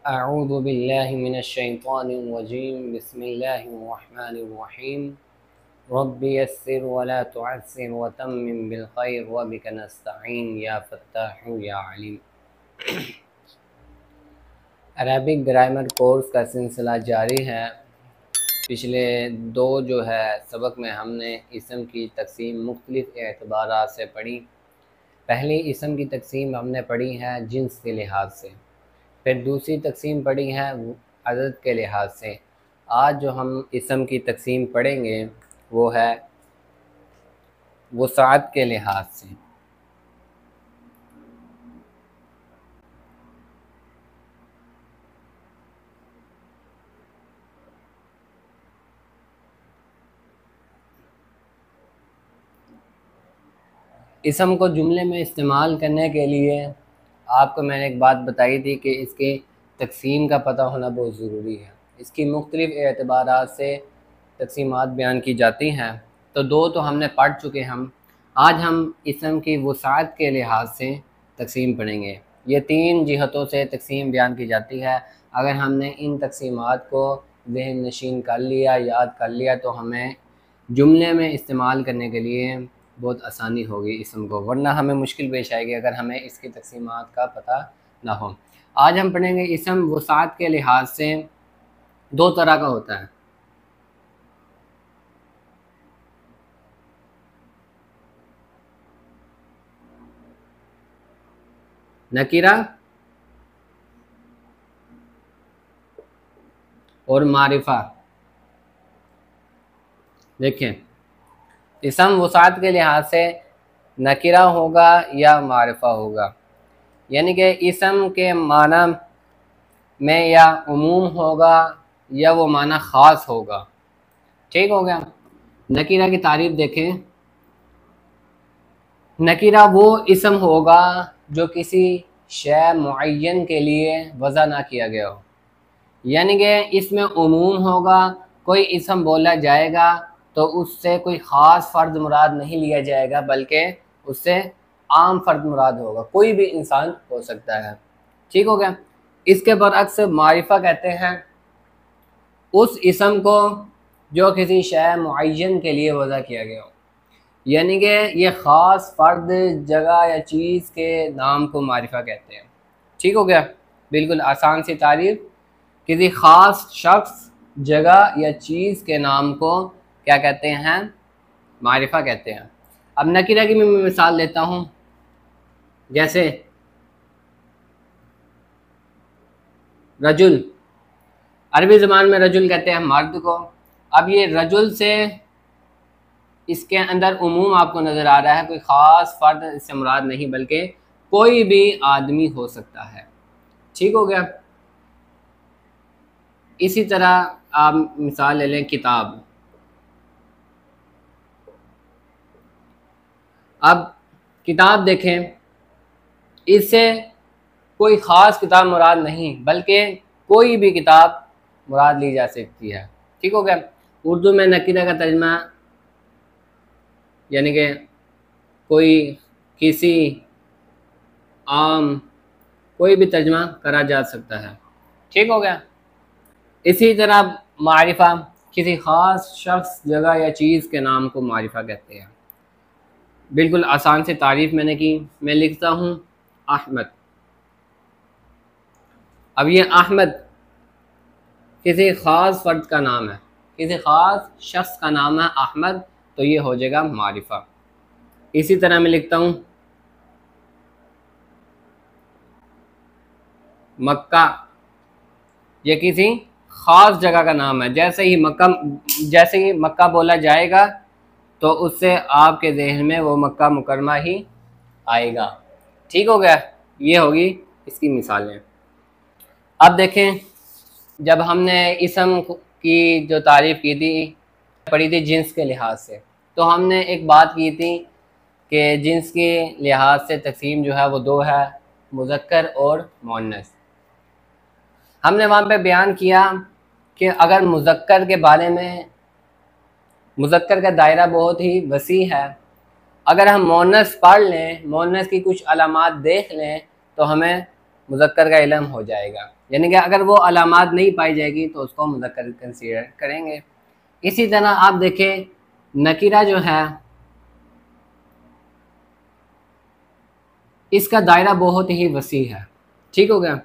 अऊज़ु बिल्लाहि मिनश्शैतानिर्रजीम बिस्मिल्लाहिर्रहमानिर्रहीम रब्बि यस्सिर वला तुअस्सिर वतम्मिम बिल खैर व बिका नस्तईन या फत्ताहु या अलीम। अरबिक ग्रामर कोर्स का सिलसिला जारी है। पिछले दो जो है सबक में हमने इसम की तकसीम मुख्तलिफ़ एतबारात से पढ़ी। पहली इसम की तकसीम हमने पढ़ी है जिन्स के लिहाज से, फिर दूसरी तकसीम पढ़ी है अदद के लिहाज से। आज जो हम इसम की तकसीम पढ़ेंगे वो है वसाअत के लिहाज से। इसम को जुमले में इस्तेमाल करने के लिए आपको मैंने एक बात बताई थी कि इसके तकसीम का पता होना बहुत ज़रूरी है। इसकी मुख्तलिफ़ एतबारात से तकसीमात बयान की जाती हैं। तो दो तो हमने पढ़ चुके हम। आज हम इसम की वसाअत के लिहाज से तकसीम पढ़ेंगे। ये तीन जिहतों से तकसीम बयान की जाती है। अगर हमने इन तकसीमात को ज़हन नशीन कर लिया, याद कर लिया, तो हमें जुमले में इस्तेमाल करने के लिए बहुत आसानी होगी इसम को, वरना हमें मुश्किल पेश आएगी अगर हमें इसकी तकसीमात का पता ना हो। आज हम पढ़ेंगे इसम वसाअत के लिहाज से दो तरह का होता है। नकीरा और मारिफा। देखें, इसम वसाअत के लिहाज से नकीरा होगा या मारिफा होगा, यानी कि इसम के माना में या उमूम होगा या वो माना ख़ास होगा। ठीक हो गया। नकीरा की तारीफ देखें। नकीरा वो इसम होगा जो किसी शय मुअय्यन के लिए वज़ा ना किया गया हो, यानी कि इसमें उमूम होगा। कोई इसम बोला जाएगा तो उससे कोई ख़ास फ़र्द मुराद नहीं लिया जाएगा, बल्कि उससे आम फ़र्द मुराद होगा, कोई भी इंसान हो सकता है। ठीक हो गया। इसके बरअक्स मारिफा कहते हैं उस इसम को जो किसी शय मुअय्यन के लिए वज़ा किया गया हो, यानी कि ये ख़ास फ़र्द, जगह या चीज़ के नाम को मारिफा कहते हैं। ठीक हो गया। बिल्कुल आसान सी तारीफ। किसी ख़ास शख्स, जगह या चीज़ के नाम को क्या कहते हैं? मारिफा कहते हैं। अब नकीरा की मैं मिसाल लेता हूँ। जैसे रजुल, अरबी ज़बान में रजुल कहते हैं मर्द को। अब ये रजुल से इसके अंदर उमूम आपको नज़र आ रहा है, कोई ख़ास फ़र्द इससे मुराद नहीं, बल्कि कोई भी आदमी हो सकता है। ठीक हो गया। इसी तरह आप मिसाल ले लें किताब। अब किताब देखें, इससे कोई ख़ास किताब मुराद नहीं, बल्कि कोई भी किताब मुराद ली जा सकती है। ठीक हो गया। उर्दू में नकीरा का तर्जुमा यानी कि कोई, किसी, आम, कोई भी तर्जुमा करा जा सकता है। ठीक हो गया। इसी तरह मारिफा, किसी ख़ास शख्स, जगह या चीज़ के नाम को मारिफा कहते हैं। बिल्कुल आसान से तारीफ़ मैंने की। मैं लिखता हूँ अहमद। अब ये अहमद किसी ख़ास फ़र्द का नाम है, किसी ख़ास शख्स का नाम है अहमद, तो ये हो जाएगा मारिफा। इसी तरह मैं लिखता हूँ मक्का, ये किसी ख़ास जगह का नाम है। जैसे ही मक्का बोला जाएगा तो उससे आपके ज़हन में वो मक्का मुकरमा ही आएगा। ठीक हो गया। ये होगी इसकी मिसालें। अब देखें, जब हमने इसम की जो तारीफ़ की थी, पढ़ी थी जिन्स के लिहाज से, तो हमने एक बात की थी कि जिन्स के लिहाज से तकसीम जो है वो दो है, मुज़क्कर और मुअन्नस। हमने वहाँ पे बयान किया कि अगर मुज़क्कर के बारे में, मुज़क्कर का दायरा बहुत ही वसी है। अगर हम मुअन्नस पढ़ लें, मुअन्नस की कुछ अलामात देख लें, तो हमें मुज़क्कर का इलम हो जाएगा। यानी कि अगर वो अलामात नहीं पाई जाएगी तो उसको मुज़क्कर कंसीडर करेंगे। इसी तरह आप देखें नकीरा जो है इसका दायरा बहुत ही वसी है। ठीक हो गया।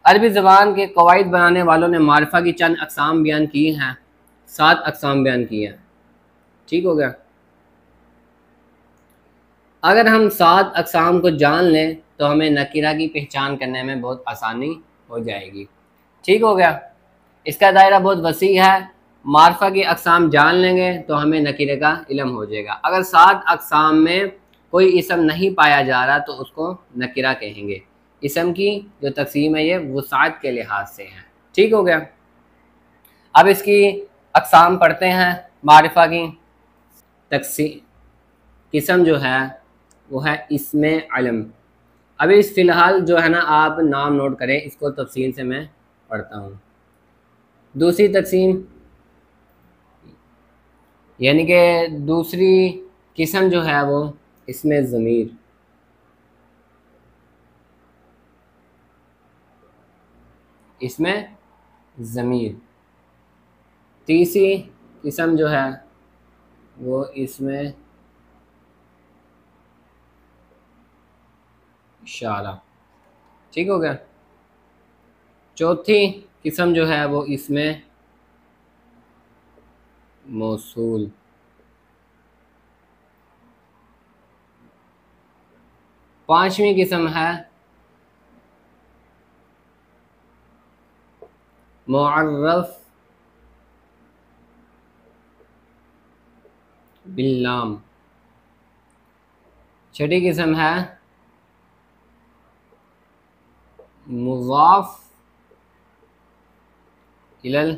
अरबी ज़बान के कवायद बनाने वालों ने मारिफा की चंद अक़साम बयान की हैं, 7 अक़साम बयान की हैं। ठीक हो गया। अगर हम 7 अक़साम को जान लें तो हमें नकीरा की पहचान करने में बहुत आसानी हो जाएगी। ठीक हो गया। इसका दायरा बहुत वसी है। मारिफा की अक़साम जान लेंगे तो हमें नकीरे का इल्म हो जाएगा। अगर 7 अक़साम में कोई इसम नहीं पाया जा रहा तो उसको नकीरा कहेंगे। इसम की जो तकसीम है ये वसाअत के लिहाज से है। ठीक हो गया। अब इसकी अक़साम पढ़ते हैं। मारिफा की तकसीम किस्म जो है वो है इसमें अलम। अभी इस फ़िलहाल जो है ना आप नाम नोट करें, इसको तफसील से मैं पढ़ता हूँ। दूसरी तकसीम यानी कि दूसरी किस्म जो है वो इसमें ज़मीर। इसमें ज़मीर। तीसरी किस्म जो है वो इसमें इशारा। ठीक हो गया। चौथी किस्म जो है वो इसमें मौसूल। पांचवी किस्म है मुअर्रफ बिल्लाम। छठी किस्म है मुज़ाफ इलल।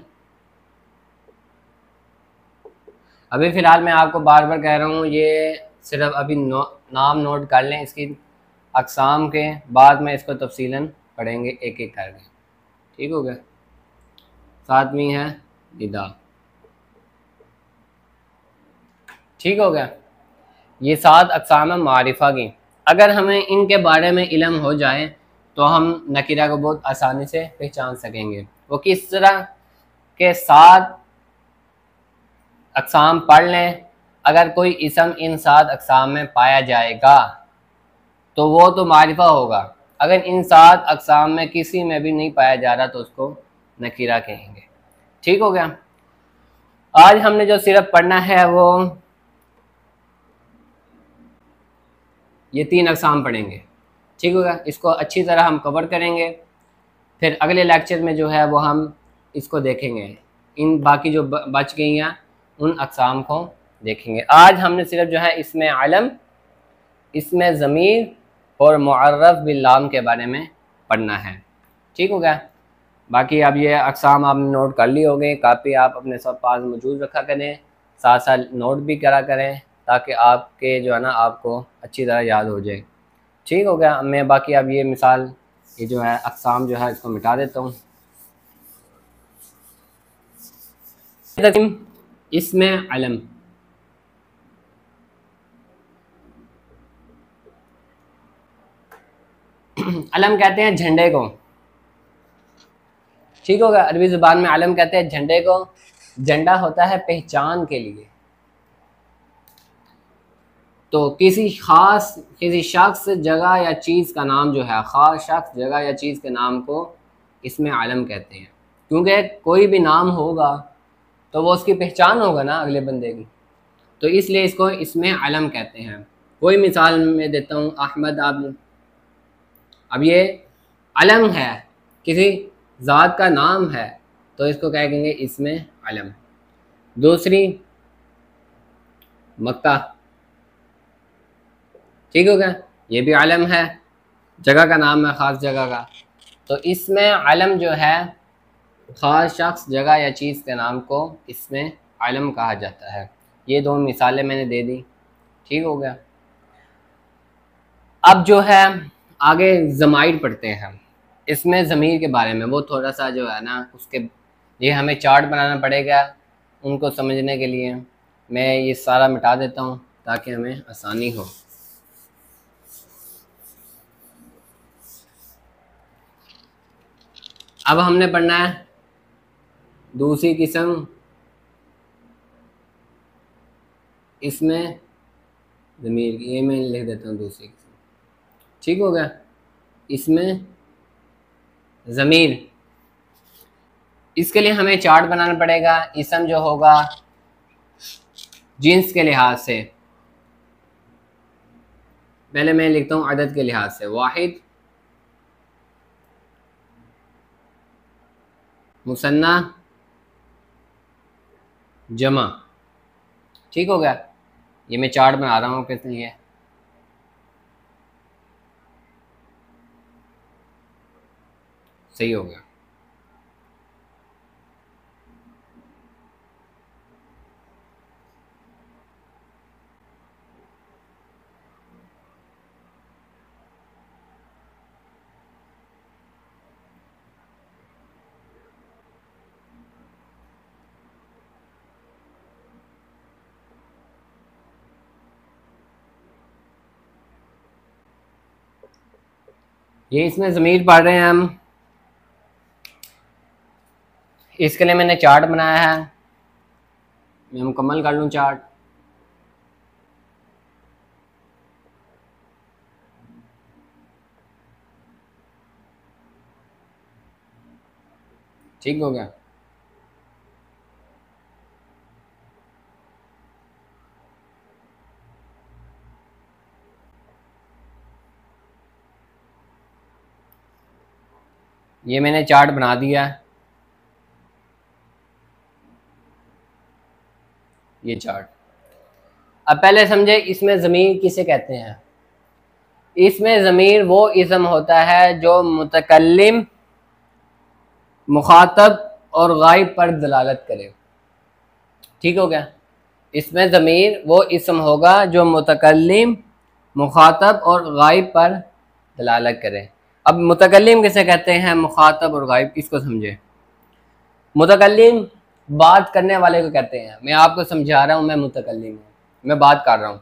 अभी फ़िलहाल मैं आपको बार बार कह रहा हूँ, ये सिर्फ अभी नाम नोट कर लें इसकी अक़साम के, बाद में इसको तफसीलन पढ़ेंगे एक एक करके। ठीक हो गया। सातवीं है निदा। ठीक हो गया। ये 7 अक़साम है मारिफा की। अगर हमें इनके बारे में इल्म हो जाए तो हम नकीरा को बहुत आसानी से पहचान सकेंगे। वो किस तरह के 7 अक़साम पढ़ लें। अगर कोई इसम इन 7 अक़साम में पाया जाएगा तो वो तो मारिफा होगा। अगर इन 7 अक़साम में किसी में भी नहीं पाया जा रहा तो उसको नकीरा कहेंगे। ठीक हो गया। आज हमने जो सिर्फ पढ़ना है वो ये 3 अक़साम पढ़ेंगे। ठीक होगा। इसको अच्छी तरह हम कवर करेंगे। फिर अगले लेक्चर में जो है वो हम इसको देखेंगे, इन बाकी जो बच गई हैं उन अक़साम को देखेंगे। आज हमने सिर्फ जो है इसमें अलम, इसमें ज़मीर और मुअर्रफ बिल्लाम के बारे में पढ़ना है। ठीक हो गया। बाकी अब ये अक़साम आपने नोट कर ली होंगे। कापी आप अपने सब पास मौजूद रखा करें, साथ साथ नोट भी करा करें ताकि आपके जो है ना आपको अच्छी तरह याद हो जाए। ठीक हो गया। मैं बाकी अब ये मिसाल ये जो है अक़साम जो है इसको मिटा देता हूँ। इसमें अलम। अलम कहते हैं झंडे को। ठीक होगा। अरबी ज़ुबान में अलम कहते हैं झंडे को। झंडा होता है पहचान के लिए। तो किसी शख्स, जगह या चीज़ का नाम जो है, ख़ास शख्स, जगह या चीज़ के नाम को इसमें आलम कहते हैं। क्योंकि कोई भी नाम होगा तो वो उसकी पहचान होगा ना अगले बंदे की, तो इसलिए इसको इसमें आलम कहते हैं। कोई मिसाल मैं देता हूँ, अहमद आबद। अब ये अलम है, किसी ज़ात का नाम है, तो इसको क्या कहेंगे, इसमें अलम। दूसरी मक्का। ठीक हो गया। ये भी आलम है, जगह का नाम है, ख़ास जगह का। तो इसमें आलम जो है ख़ास शख्स, जगह या चीज़ के नाम को इसमें आलम कहा जाता है। ये 2 मिसालें मैंने दे दी। ठीक हो गया। अब जो है आगे ज़माइर पढ़ते हैं। इसमें ज़मीर के बारे में वो थोड़ा सा जो है ना उसके ये हमें चार्ट बनाना पड़ेगा उनको समझने के लिए। मैं ये सारा मिटा देता हूँ ताकि हमें आसानी हो। अब हमने पढ़ना है दूसरी किस्म, इसमें ज़मीर की, ये मैं लिख देता हूँ दूसरी किस्म, ठीक हो गया। इसमें ज़मीर, इसके लिए हमें चार्ट बनाना पड़ेगा। इसम जो होगा जिन्स के लिहाज से, पहले मैं लिखता हूँ अदद के लिहाज से, वाहिद, मुसन्ना, जमा, ठीक हो गया। ये मैं चार्ट बना रहा हूँ किस लिए, सही हो गया। ये इसमें ज़मीर पढ़ रहे हैं हम, इसके लिए मैंने चार्ट बनाया है। मैं मुकम्मल कर लूँ चार्ट। ठीक हो गया। ये मैंने चार्ट बना दिया है, ये चार्ट। अब पहले समझे इसमें ज़मीर किसे कहते हैं। इसमें ज़मीर वो इस्म होता है जो मुतकल्लिम, मुखातब और गायब पर दलालत करे, ठीक हो गया। इसमें ज़मीर वो इस्म होगा जो मुतकल्लिम, मुखातब और गायब पर दलालत करे। अब मुतकल्लिम किसे कहते हैं, मुखातब और गायब, इसको समझे। मुतकल्लिम बात करने वाले को कहते हैं, मैं आपको समझा रहा हूँ, मैं मुतकल्लिम हूँ, मैं बात कर रहा हूँ।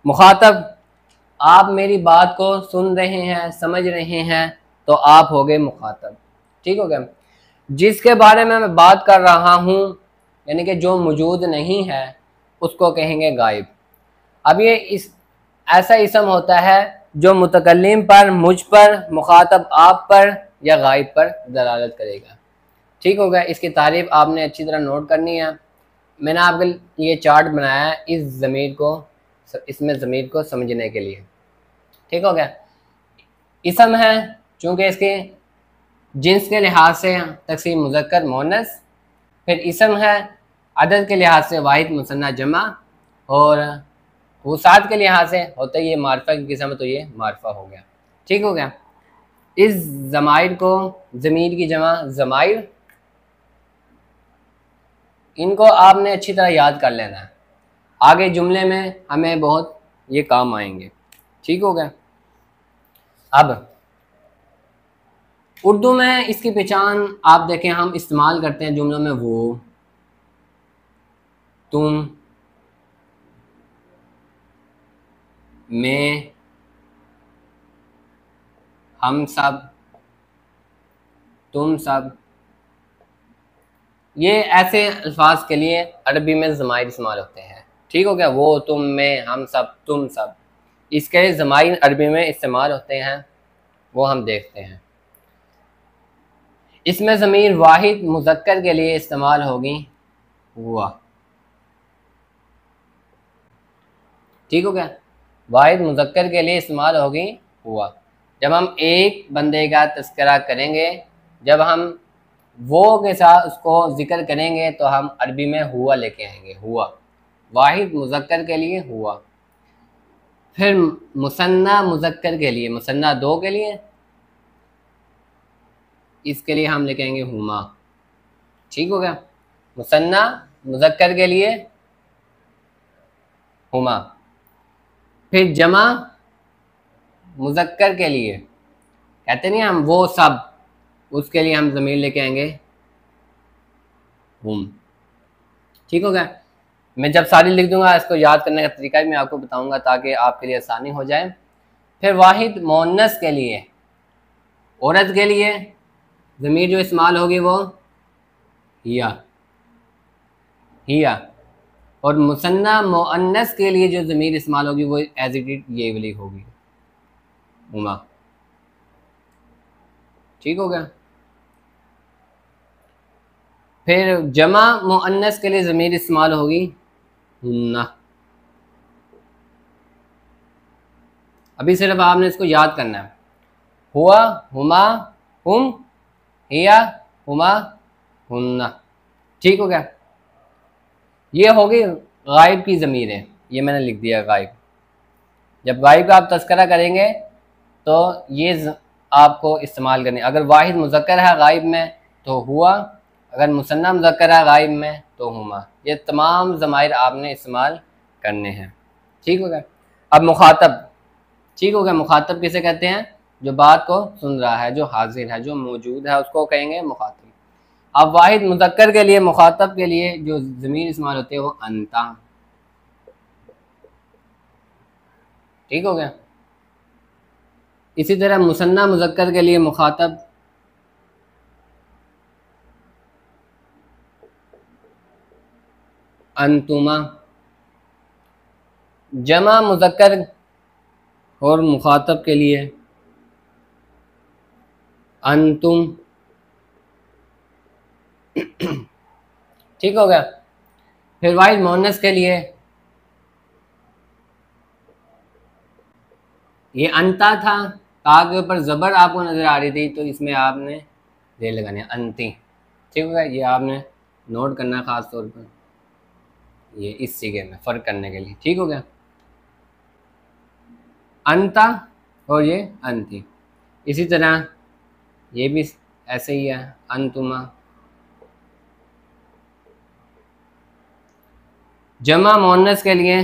मुखातब, आप मेरी बात को सुन रहे हैं, समझ रहे हैं, तो आप हो गए मुखातब, ठीक हो गया। जिसके बारे में मैं बात कर रहा हूँ, यानी कि जो मौजूद नहीं है, उसको कहेंगे गायब। अब ये इस ऐसा इसम होता है जो मुतकल्लिम पर, मुझ पर, मुखातब आप पर या गायब पर दलालत करेगा, ठीक हो गया। इसकी तारीफ आपने अच्छी तरह नोट करनी है। मैंने आपके ये चार्ट बनाया है इस ज़मीर को, इसमें ज़मीर को समझने के लिए, ठीक हो गया। इसम है चूँकि इसके जिन्स के लिहाज से तक़सीम मुज़क्कर मुअन्नस, फिर इसम है अदद के लिहाज से वाहिद, मुसन्ना, जमा, और वसात के लिहाज से होता है ये मारफा की किस्म, तो ये मारफा हो गया, ठीक हो गया। इस ज़माइर को, ज़मीर की जमा ज़माइर, इनको आपने अच्छी तरह याद कर लेना है, आगे जुमले में हमें बहुत ये काम आएंगे, ठीक हो गया। अब उर्दू में इसकी पहचान आप देखें, हम इस्तेमाल करते हैं जुमलों में वो, तुम, मैं, हम सब, तुम सब। ये ऐसे अल्फाज के लिए अरबी में ज़माइर इस्तेमाल होते हैं, ठीक हो गया। वो, तुम, मैं, हम सब, तुम सब, इसके ज़माइर अरबी में इस्तेमाल होते हैं, वो हम देखते हैं। इसमें ज़मीर वाहिद मुज़क्कर के लिए इस्तेमाल होगी हुआ, ठीक हो गया। वाहिद मुज़क्कर के लिए इस्तेमाल होगी हुआ। जब हम एक बंदे का तज़किरा करेंगे, जब हम वो के साथ उसको ज़िक्र करेंगे, तो हम अरबी में हुआ लेके आएंगे, हुआ, वाहिद मुज़क्कर के लिए हुआ। फिर मुसन्ना मुज़क्कर के लिए, मुसन्ना दो के लिए, इसके लिए हम लेके आएंगे हुमा, ठीक हो गया। मुसन्ना मुज़क्कर के लिए हुमा। फिर जमा मुज़क्कर के लिए, कहते नहीं हम वो सब, उसके लिए हम ज़मीर लेके आएंगे हुम, ठीक हो गया। मैं जब सारी लिख दूंगा, इसको याद करने का तरीका भी मैं आपको बताऊंगा ताकि आपके लिए आसानी हो जाए। फिर वाहिद मुअन्नस के लिए, औरत के लिए ज़मीर जो इस्तेमाल होगी वो हिया, हिया। और मुसन्ना मुअन्नस के लिए जो ज़मीर इस्तेमाल होगी वो एज इट इज ये वाली होगी, हुमा। ठीक हो गया। फिर जमा मुअन्नस के लिए ज़मीर इस्तेमाल होगी हुन्ना। अभी सिर्फ आपने इसको याद करना है, हुआ, हुमा, हुम, हिया, हुमा, हुन्ना। ठीक हो गया। ये होगी गायब की ज़मीरें, ये मैंने लिख दिया गायब। जब गायब का आप तस्करा करेंगे तो ये आपको इस्तेमाल करनी। अगर वाहिद मुज़क्कर है गायब में तो हुआ, अगर मुसन्ना मुज़क्कर है गायब में तो हुमा। ये तमाम ज़माइर आपने इस्तेमाल करने हैं। ठीक हो गया। अब मुखातब, ठीक हो गया। मुखातब किसे कहते हैं? जो बात को सुन रहा है, जो हाजिर है, जो मौजूद है, उसको कहेंगे मुखातब। अब वाहिद मुज़क्कर के लिए, मुखातब के लिए जो ज़मीर इस्तेमाल होती है वो अंता। ठीक हो गया। इसी तरह मुसन्ना मुज़क्कर के लिए मुखातब अंतुमा। जमा मुज़क्कर और मुखातब के लिए अंतुम। ठीक हो गया। फिर वाहिद मुअन्नस के लिए ये अंता था, ता के ऊपर ज़बर आपको नज़र आ रही थी तो इसमें आपने दे लगाने अंती। ठीक हो गया। ये आपने नोट करना है ख़ास तौर पर, ये इस सीगे में फ़र्क करने के लिए। ठीक हो गया। अंता और ये अंती। इसी तरह ये भी ऐसे ही है, अंतुमा। जमा मुअन्नस के लिए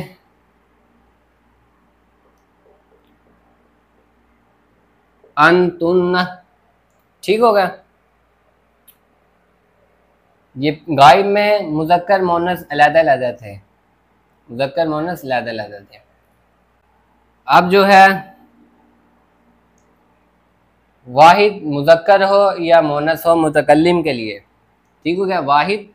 अंतुन्ना। ठीक हो गया। ये गायब में मुज़क्कर मुअन्नस अलग-अलग थे, मुज़क्कर मुअन्नस अलग-अलग थे। अब जो है वाहिद मुज़क्कर हो या मुअन्नस हो मुतकल्लिम के लिए, ठीक हो गया। वाहिद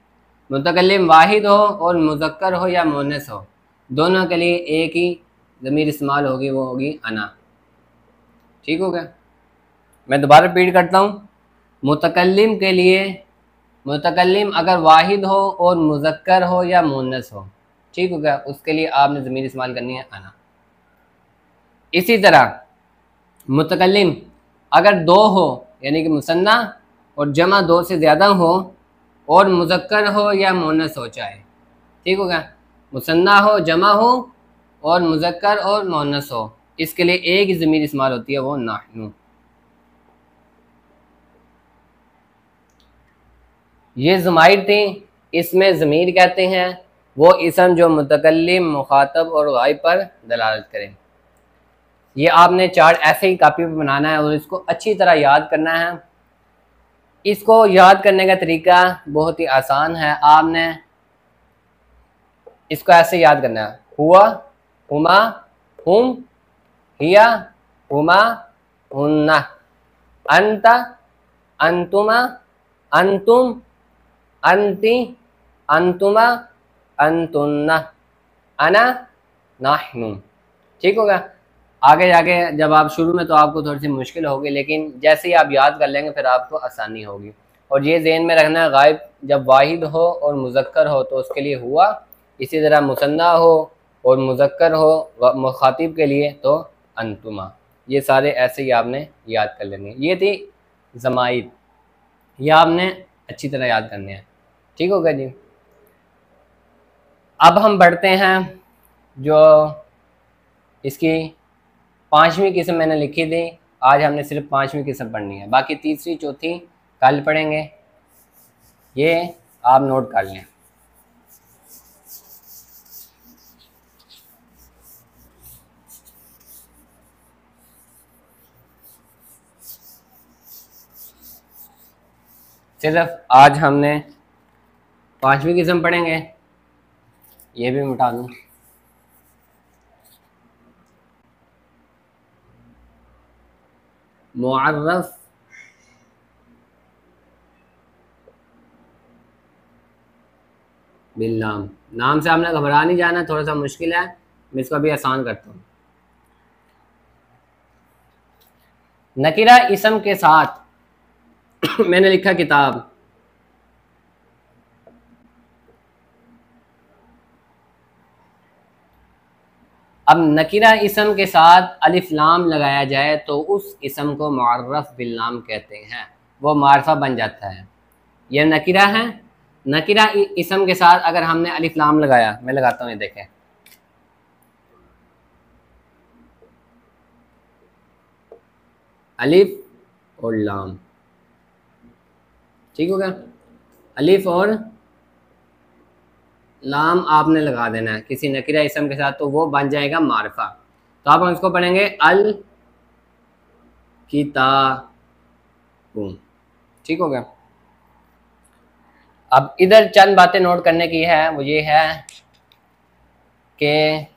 मुतकल्लिम वाहिद हो और मुज़क्कर हो या मुअन्नस हो, दोनों के लिए एक ही ज़मीर इस्तेमाल होगी, वो होगी अना। ठीक हो गया। मैं दोबारा रिपीट करता हूँ। मुतकल्लिम के लिए, मुतकल्लिम अगर वाहिद हो और मुज़क्कर हो या मुअन्नस हो, ठीक हो गया, उसके लिए आपने ज़मीर इस्तेमाल करनी है अना। इसी तरह मुतकल्लिम अगर दो हो, यानी कि मुसन्ना और जमा दो से ज़्यादा हो और मुज़क्कर हो या मुअन्नस हो चाहे, ठीक हो गया, मुसन्ना हो, जमा हो और मुज़क्कर और मुअन्नस हो, इसके लिए एक ही ज़मीर इस्तेमाल होती है, वो नाहनु। ये ज़माइर थी, इसमें ज़मीर कहते हैं वो इसम जो मुतकल्लिम, मुखातब और गायब पर दलालत करें। ये आपने चार्ट ऐसे ही कॉपी पर बनाना है और इसको अच्छी तरह याद करना है। इसको याद करने का तरीका बहुत ही आसान है। आपने इसको ऐसे याद करना है, हुआ, हुमा, हुम, हिया, हुमा, हुन्ना, अंता, अंतुमा, अंतुम, अंती, अंतुमा, अंतुन्ना, अना, नाहनु। ठीक होगा। आगे जाके जब आप शुरू में तो आपको थोड़ी सी मुश्किल होगी, लेकिन जैसे ही आप याद कर लेंगे फिर आपको आसानी होगी। और ये ज़हन में रखना है, गायब जब वाहिद हो और मुज़क्कर हो तो उसके लिए हुआ, इसी तरह मुसन्ना हो और मुज़क्कर हो मुखातिब के लिए तो अंतुमा। ये सारे ऐसे ही आपने याद कर लेने। ये थी ज़माइर, ये आपने अच्छी तरह याद करने हैं। ठीक होगा जी। अब हम बढ़ते हैं, जो इसकी पांचवी किस्म मैंने लिखी थी, आज हमने सिर्फ पांचवी किस्म पढ़नी है, बाकी तीसरी चौथी कल पढ़ेंगे। ये आप नोट कर लें। सिर्फ आज हमने पांचवी किस्म पढ़ेंगे। ये भी मिटा दूँ। मुअर्रफ बिल्लाम। नाम से आपने घबरा नहीं जाना, थोड़ा सा मुश्किल है, मैं इसको अभी आसान करता हूँ। नकीरा इसम के साथ मैंने लिखा किताब। अब नकीरा इसम के साथ अलिफ लाम लगाया जाए तो उस इसम को मुअर्रफ बिल्लाम कहते हैं, वो मारफा बन जाता है। यह नकीरा है, नकीरा इसम के साथ अगर हमने अलिफ लाम लगाया, मैं लगाता हूँ, ये देखें, अलिफ और लाम, ठीक हो गया। अलिफ और लाम आपने लगा देना है किसी नकीरा इसम के साथ, तो वो बन जाएगा मारफा। तो आप हम इसको पढ़ेंगे अल किताबुन, ठीक हो गया। अब इधर चंद बातें नोट करने की है, वो ये है कि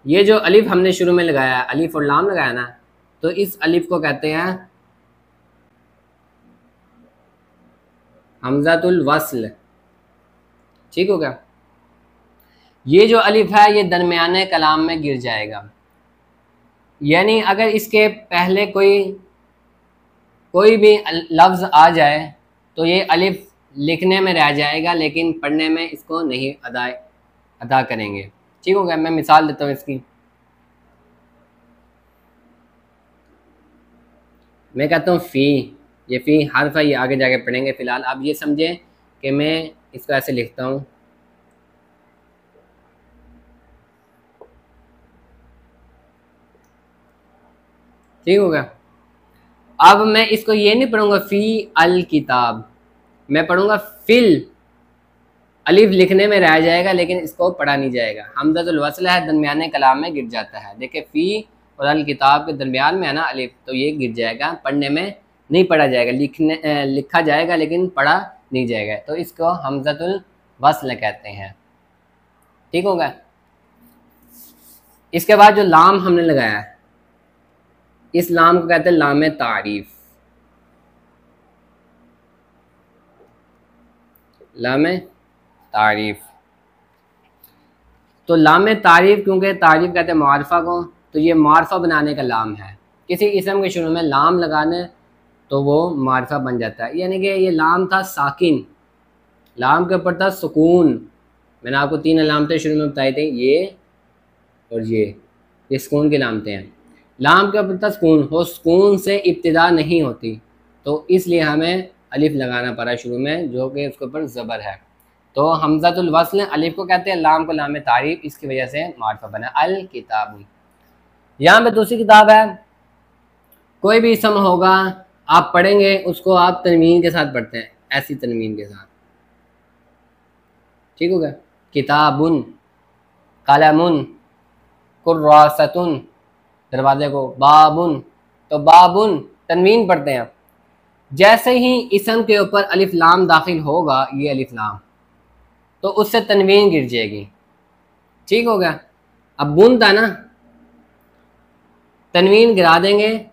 ये जो अलिफ हमने शुरू में लगाया, अलिफ और लाम लगाया ना, तो इस अलिफ को कहते हैं हमज़तुल वस्ल, ठीक हो गया। ये जो अलिफ है ये दरमियाने कलाम में गिर जाएगा, यानी अगर इसके पहले कोई भी लफ्ज़ आ जाए तो ये अलिफ लिखने में रह जाएगा, लेकिन पढ़ने में इसको नहीं अदा करेंगे, ठीक हो गया। मैं मिसाल देता हूँ इसकी। मैं कहता हूँ फ़ी, ये फ़ी हर्फ है, ये आगे जाके पढ़ेंगे। फ़िलहाल आप ये समझें कि मैं इसको ऐसे लिखता हूँ, ठीक हो गया। अब मैं इसको ये नहीं पढ़ूंगा फ़ी अल किताब, मैं पढ़ूंगा फिल। अलिफ लिखने में रह जाएगा लेकिन इसको पढ़ा नहीं जाएगा। हमज़तुल वस्ल है, दरमियाने कलाम में गिर जाता है। देखिए फ़ी और अल किताब के दरमियान में है ना अलिफ, तो ये गिर जाएगा, पढ़ने में नहीं पढ़ा जाएगा, लिखा जाएगा लेकिन पढ़ा नहीं जाएगा, तो इसको हमज़तुल वस्ल कहते हैं, ठीक होगा। इसके बाद जो लाम हमने लगाया है, इस लाम को कहते हैं लाम तारीफ, लाम तारीफ। तो लाम तारीफ, क्योंकि तारीफ कहते हैं मारफा को, तो ये मारफा बनाने का लाम है। किसी इसम के शुरू में लाम लगाने तो वो मारफा बन जाता है, यानी कि ये लाम था साकिन, लाम के ऊपर था सुकून। मैंने आपको 3 अलामतें शुरू में बताई थी, ये और ये सुकून की अलामतें हैं। लाम के ऊपर था सुकून, वो सुकून से इब्तिदा नहीं होती, तो इसलिए हमें अलिफ लगाना पड़ा शुरू में, जो कि उसके ऊपर ज़बर है। तो हमज़तुल वस्ल अलिफ को कहते हैं, लाम को लाम तारीफ, इसकी वजह से मारफा बना अल किताब। यहाँ पे दूसरी किताब है, कोई भी इसम होगा आप पढ़ेंगे उसको आप तनवीन के साथ पढ़ते हैं, ऐसी तनवीन के साथ, ठीक हो गया। किताबुन, कलमुन, कुर्रासतुन, दरवाजे को, बाबुन, तो बाबुन तनवीन पढ़ते हैं। जैसे ही इसम के ऊपर अलिफ लाम दाखिल होगा, ये अलिफ लाम, तो उससे तनवीन गिर जाएगी, ठीक हो गया। अब बुन था ना, तनवीन गिरा देंगे,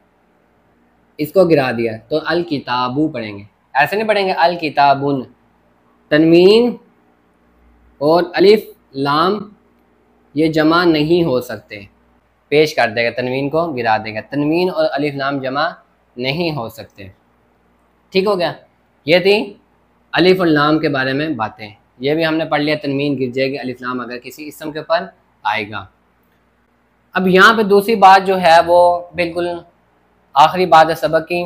इसको गिरा दिया तो अल किताबू पढ़ेंगे, ऐसे नहीं पढ़ेंगे अल किताबुन। तनवीन और अलिफ लाम ये जमा नहीं हो सकते, पेश कर देगा, तनवीन को गिरा देगा, तनवीन और अलिफ लाम जमा नहीं हो सकते, ठीक हो गया। ये थी अलिफ और लाम के बारे में बातें, ये भी हमने पढ़ लिया, तनवीन गिर जाएगी अलिफ लाम अगर किसी इसम के ऊपर आएगा। अब यहाँ पे दूसरी बात जो है वो बिल्कुल आखिरी बात है सबक की,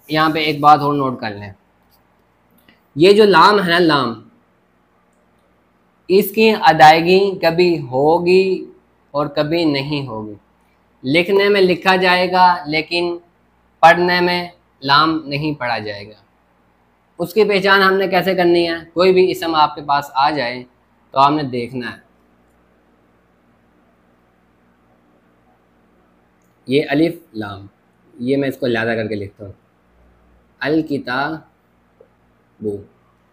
यहाँ पे एक बात और नोट कर लें, ये जो लाम है ना लाम, इसकी अदायगी कभी होगी और कभी नहीं होगी। लिखने में लिखा जाएगा लेकिन पढ़ने में लाम नहीं पढ़ा जाएगा। उसकी पहचान हमने कैसे करनी है, कोई भी इसम आपके पास आ जाए तो आपने देखना है, ये अलिफ लाम, ये मैं इसको लादा करके लिखता हूँ, अल किताबु,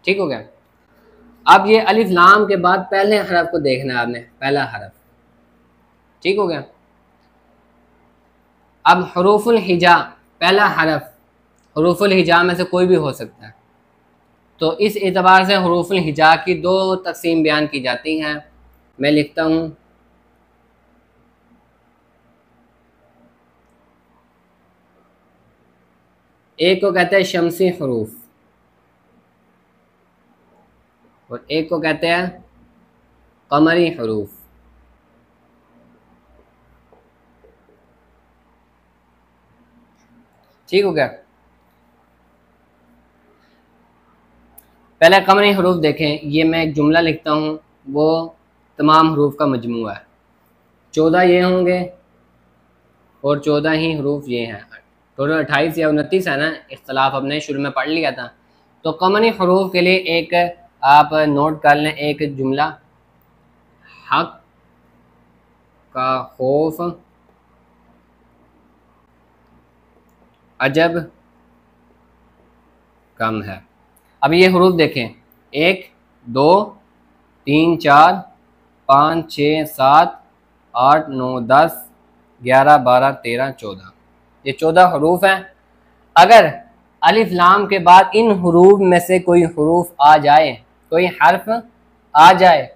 ठीक हो गया। अब ये अलिफ लाम के बाद पहले हरफ को देखना है आपने, पहला हरफ, ठीक हो गया। अब हरूफुल हिजा, पहला हरफ हरूफुल हिजा में से कोई भी हो सकता है, तो इस एतबार से हरूफुल हिजा की दो तकसीम बयान की जाती हैं। मैं लिखता हूँ, एक को कहते हैं शमसी हरूफ और एक को कहते हैं कमरी हरूफ। ठीक हो गया। पहले कमरी हरूफ देखें। ये मैं एक जुमला लिखता हूँ, वो तमाम हरूफ का मजमूआ है। 14 ये होंगे और 14 ही हरूफ ये हैं। टोटल 28 या 29 है ना, इख्तलाफ हमने शुरू में पढ़ लिया था। तो कमरी हरूफ के लिए एक आप नोट कर लें, एक जुमला, हक का खौफ अजब कम है। अब ये हरूफ देखें, 1 2 3 4 5 6 7 8 9 10 11 12 13 14, ये 14 हरूफ हैं। अगर अलिफ लाम के बाद इन हरूफ में से कोई हरूफ आ जाए, कोई हर्फ आ जाए,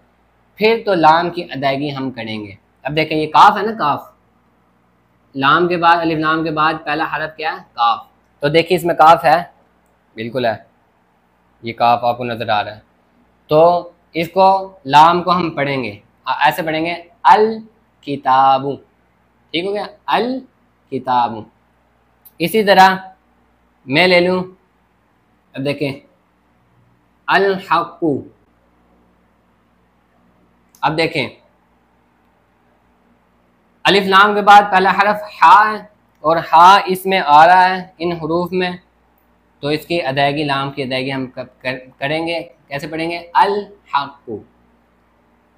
फिर तो लाम की अदायगी हम करेंगे। अब देखें, ये काफ है ना, काफ, लाम के बाद, अलिफ लाम के बाद पहला हरफ क्या है? काफ। तो देखिए इसमें काफ है, बिल्कुल है, ये काफ आपको नजर आ रहा है। तो इसको लाम को हम पढ़ेंगे, ऐसे पढ़ेंगे, अल किताबु। ठीक हो गया, अल किताबु। इसी तरह मैं ले लूं, अब देखें, अल हक्कु। अब देखें, अलिफ लाम के बाद पहला हरफ हा है और हा इसमें आ रहा है इन हरूफ में, तो इसकी अदायगी, लाम की अदायगी हम करेंगे। कैसे पढ़ेंगे? अल हक्कु।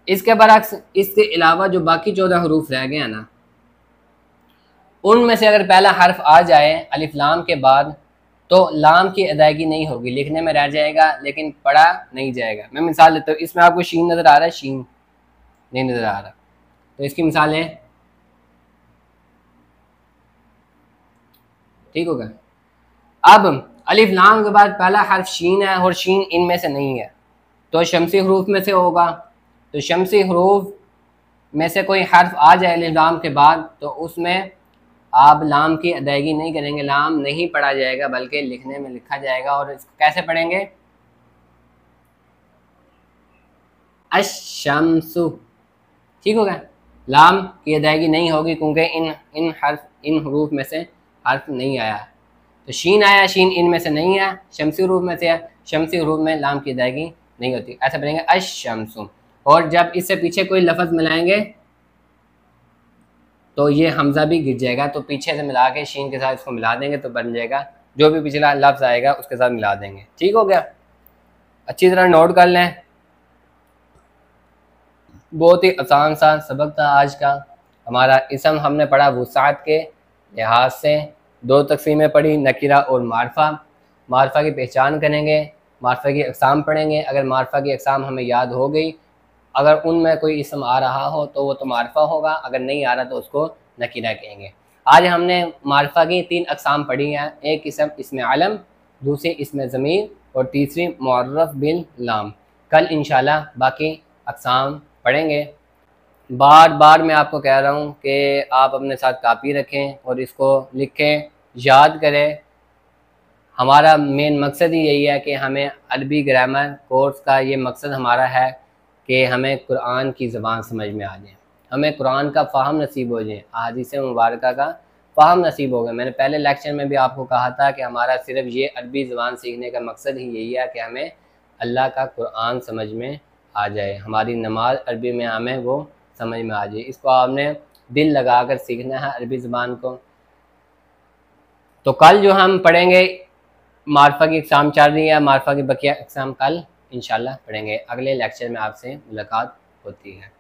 इसके बरक्स, इसके अलावा जो बाकी 14 हरूफ रह गए हैं ना, उनमें से अगर पहला हर्फ आ जाए अलिफ लाम के बाद, तो लाम की अदायगी नहीं होगी, लिखने में रह जाएगा लेकिन पढ़ा नहीं जाएगा। मैं मिसाल देता हूँ, इसमें आपको शीन नज़र आ रहा है? शीन नहीं नज़र आ रहा, तो इसकी मिसाल है, ठीक होगा। अब अलिफ लाम के बाद पहला हर्फ शीन है और शीन इनमें से नहीं है, तो शमसी हरूफ में से होगा। तो शमसी हरूफ में से कोई हर्फ आ जाए अलिफ लाम के बाद, तो उसमें आप लाम की अदायगी नहीं करेंगे, लाम नहीं पढ़ा जाएगा बल्कि लिखने में लिखा जाएगा। और इसको कैसे पढ़ेंगे? अशम्सु। ठीक हो गया, लाम की अदायगी नहीं होगी क्योंकि इन हरूफ में से हर्फ नहीं आया। तो शीन आया, शीन इनमें से नहीं है, शमसी हरूफ में से है, शमसी हरूफ में लाम की अदायगी नहीं होती। ऐसा पढ़ेंगे, अशम्सु। और जब इससे पीछे कोई लफ्ज़ मिलाएंगे तो ये हमज़ा भी गिर जाएगा, तो पीछे से मिला के शीन के साथ इसको मिला देंगे तो बन जाएगा, जो भी पिछला लफ्ज़ आएगा उसके साथ मिला देंगे। ठीक हो गया, अच्छी तरह नोट कर लें। बहुत ही आसान सा सबक था आज का हमारा। इसम हमने पढ़ा वुसात के लिहाज से, 2 तकसीमें पढ़ी, नकीरा और मारफा। मारफा की पहचान करेंगे, मारफा की अक़साम पढ़ेंगे। अगर मारफा की अक़साम हमें याद हो गई, अगर उनमें कोई इसम आ रहा हो तो वो तो मारफा होगा, अगर नहीं आ रहा तो उसको नकीरा कहेंगे। आज हमने मारफा की 3 अक़साम पढ़ी हैं, एक इसम इसमें आलम, दूसरी इसमें ज़मीर और तीसरी मुअर्रफ बिल लाम। कल इंशाल्लाह बाकी अक़साम पढ़ेंगे। बार बार मैं आपको कह रहा हूँ कि आप अपने साथ कापी रखें और इसको लिखें, याद करें। हमारा मेन मकसद ही यही है कि हमें अरबी ग्रामर कोर्स का ये मकसद हमारा है कि हमें कुरान की ज़बान समझ में आ जाए, हमें कुरान का फ़हम नसीब हो जाए, अहादीस मुबारका का फ़हम नसीब हो गया। मैंने पहले लेक्चर में भी आपको कहा था कि हमारा सिर्फ ये अरबी ज़बान सीखने का मकसद ही यही है कि हमें अल्लाह का कुरान समझ में आ जाए, हमारी नमाज अरबी में हमें वो समझ में आ जाए। इसको आपने दिल लगा कर सीखना है अरबी ज़बान को। तो कल जो हम पढ़ेंगे, मारफा की एग्ज़ाम चल रही है, मारफा की बकिया एग्ज़ाम कल इंशाल्लाह पढ़ेंगे। अगले लेक्चर में आपसे मुलाकात होती है।